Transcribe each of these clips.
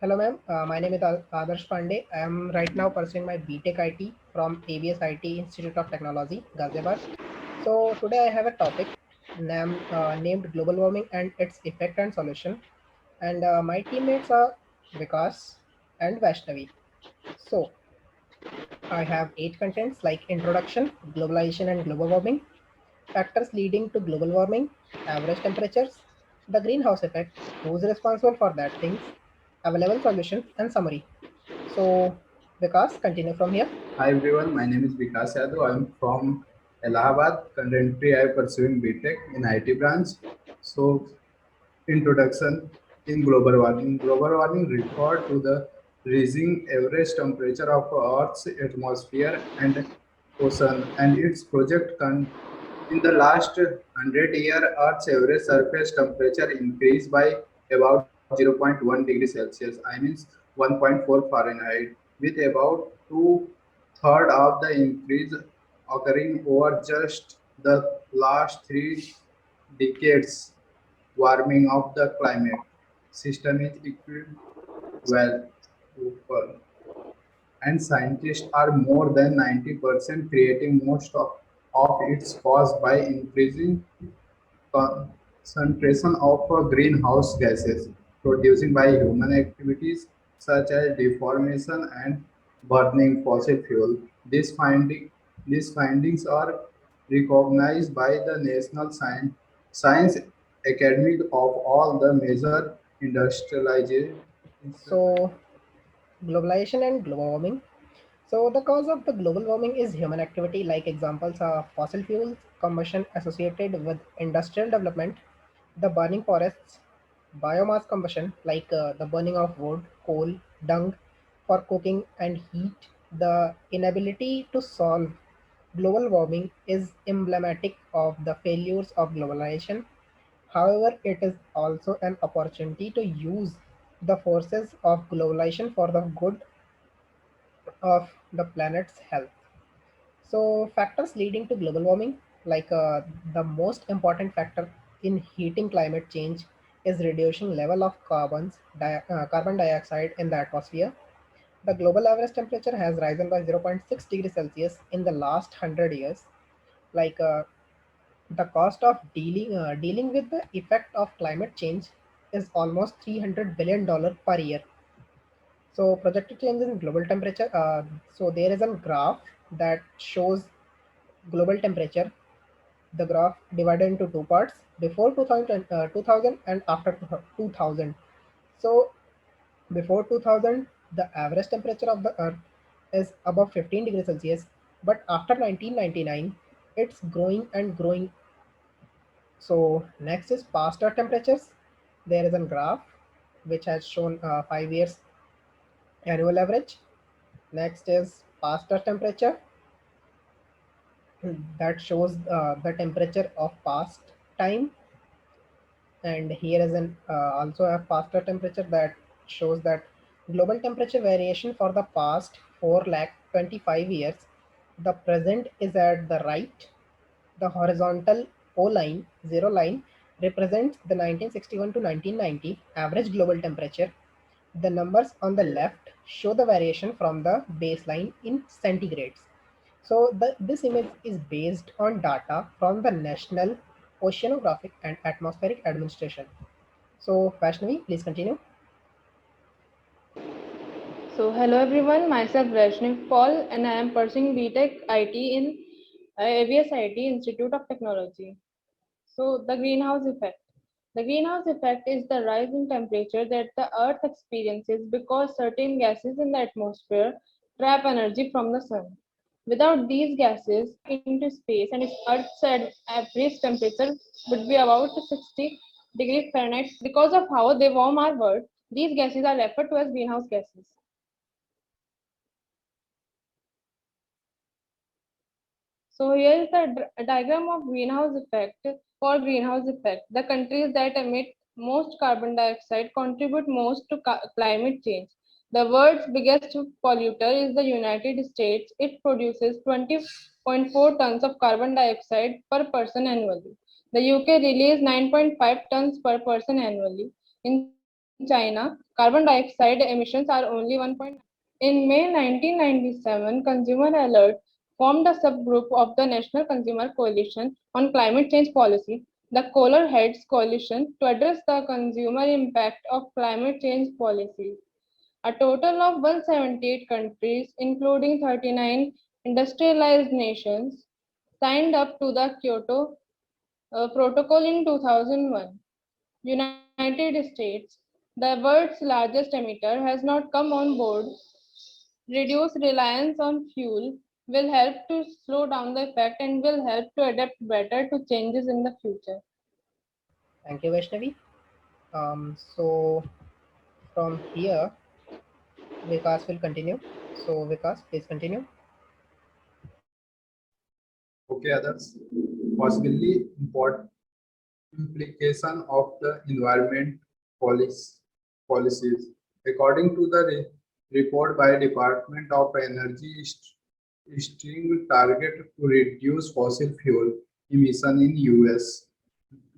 Hello, ma'am. My name is Adarsh Pandey. I am right now pursuing my BTech IT from ABS IT Institute of Technology, Ghaziabad. So today I have a topic named global warming and its effect and solution. And my teammates are Vikas and Vaishnavi. So I have 8 contents like introduction, globalization and global warming, factors leading to global warming, average temperatures, the greenhouse effect, who's responsible for that things, available solutions, and summary. So, Vikas, continue from here. Hi everyone, my name is Vikas Yadav. I'm from Allahabad. Currently, I'm pursuing BTech in IT branch. So, introduction in global warming. Global warming refer to the rising average temperature of Earth's atmosphere and ocean, and its in the last 100 years, Earth's average surface temperature increased by about 0.1 degree Celsius, I mean 1.4 Fahrenheit, with about two-thirds of the increase occurring over just the last 3 decades. Warming of the climate system is equipped well, and scientists are more than 90% creating most of its caused by increasing concentration of greenhouse gases produced by human activities such as deforestation and burning fossil fuel. These findings are recognized by the National Science Academy of all the major industrialized. So, globalization and global warming. So, the cause of the global warming is human activity, like examples are fossil fuels, combustion associated with industrial development, the burning forests, biomass combustion, like the burning of wood, coal, dung for cooking and heat. The inability to solve global warming is emblematic of the failures of globalization. However, it is also an opportunity to use the forces of globalization for the good of the planet's health. So, factors leading to global warming, like the most important factor in heating climate change is reducing level of carbon dioxide in the atmosphere. The global average temperature has risen by zero point 0.6 degrees Celsius in the last 100 years. Like the cost of dealing with the effect of climate change is almost $300 billion per year. So projected changes in global temperature. So there is a graph that shows global temperature. The graph divided into two parts: before 2000 and after 2000. So before 2000, the average temperature of the Earth is above 15 degrees Celsius, but after 1999, it's growing and growing. So next is past Earth temperatures. There is a graph which has shown 5 years annual average. Next is past Earth temperature that shows the temperature of past time, and here is an also a faster temperature that shows that global temperature variation for the past 4 lakh 25 years. The present is at the right. The horizontal O line, zero line, represents the 1961 to 1990 average global temperature. The numbers on the left show the variation from the baseline in centigrades. So this image is based on data from the National Oceanographic and Atmospheric Administration. So Vaishnavi, please continue. So, hello everyone, myself Vaishnav Paul, and I am pursuing BTech IT in ABS IT Institute of Technology. So, the greenhouse effect. The greenhouse effect is the rise in temperature that the Earth experiences because certain gases in the atmosphere trap energy from the sun. Without these gases into space, and its Earth's average temperature would be about 60 degrees Fahrenheit. Because of how they warm our world, these gases are referred to as greenhouse gases. So here is the diagram of greenhouse effect. For greenhouse effect, the countries that emit most carbon dioxide contribute most to climate change. The world's biggest polluter is the United States. It produces 20.4 tons of carbon dioxide per person annually. The UK released 9.5 tons per person annually. In China, carbon dioxide emissions are only 1.9. In May 1997, Consumer Alert formed a subgroup of the National Consumer Coalition on Climate Change Policy, the Cooler Heads Coalition, to address the consumer impact of climate change policies. A total of 178 countries, including 39 industrialized nations, signed up to the Kyoto Protocol in 2001. United States, the world's largest emitter, has not come on board. Reduced reliance on fuel will help to slow down the effect and will help to adapt better to changes in the future. Thank you, Vaishnavi. So from here, Vikas will continue. So Vikas, please continue. Okay, others. Possibly important implication of the environment policy, policies. According to the report by Department of Energy, string target to reduce fossil fuel emission in US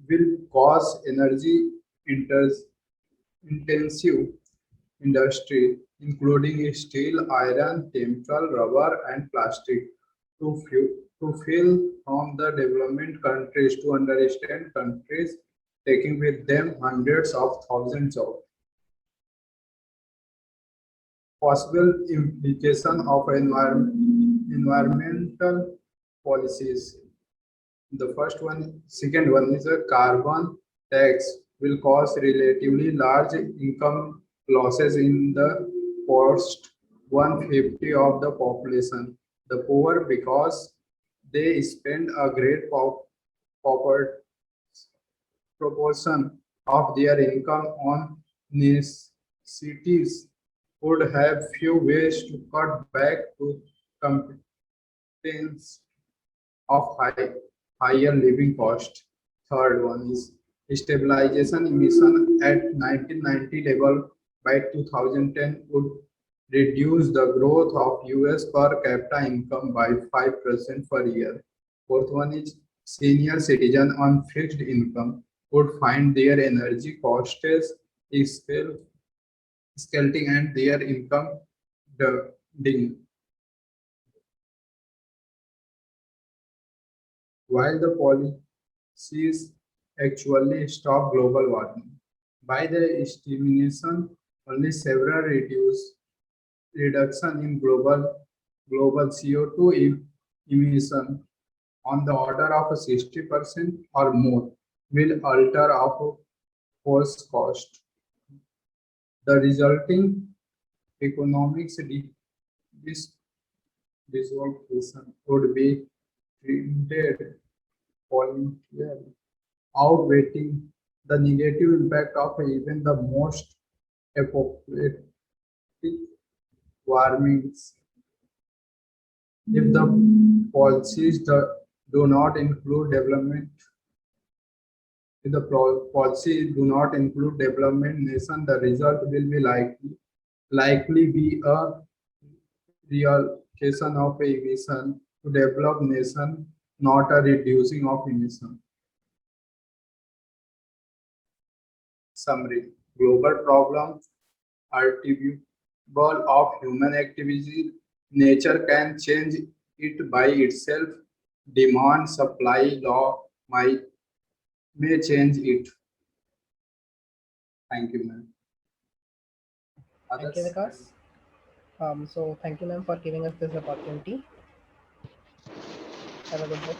will cause energy intensive industry, including steel, iron, chemical, rubber, and plastic, to feel from the development countries to understand countries taking with them hundreds of thousands of possible implication of environmental policies. The second one is a carbon tax will cause relatively large income losses in the first 150 of the population. The poor because they spend a great proper proportion of their income on necessities would have few ways to cut back to competence of higher living cost. Third one is stabilization emission at 1990 level by 2010 would reduce the growth of US per capita income by 5% per year. Fourth one is senior citizen on fixed income would find their energy costs escalating and their income doubling. While the policies actually stop global warming. By the estimation, only several reduction in global CO2 emission on the order of 60% or more will alter our force cost. The resulting economics dis- dislocation would be treated voluntarily, outweighing the negative impact of even the most apocalyptic warmings. If the policies do not include development, if the policy do not include development nation, the result will be likely be a reallocation of emission to developed nation, not a reducing of emission. Summary: global problems attributable of human activity. Nature can change it by itself. Demand supply law may change it. Thank you, ma'am. Thank you, Others? Vikas. So thank you, ma'am, for giving us this opportunity. Have a good day.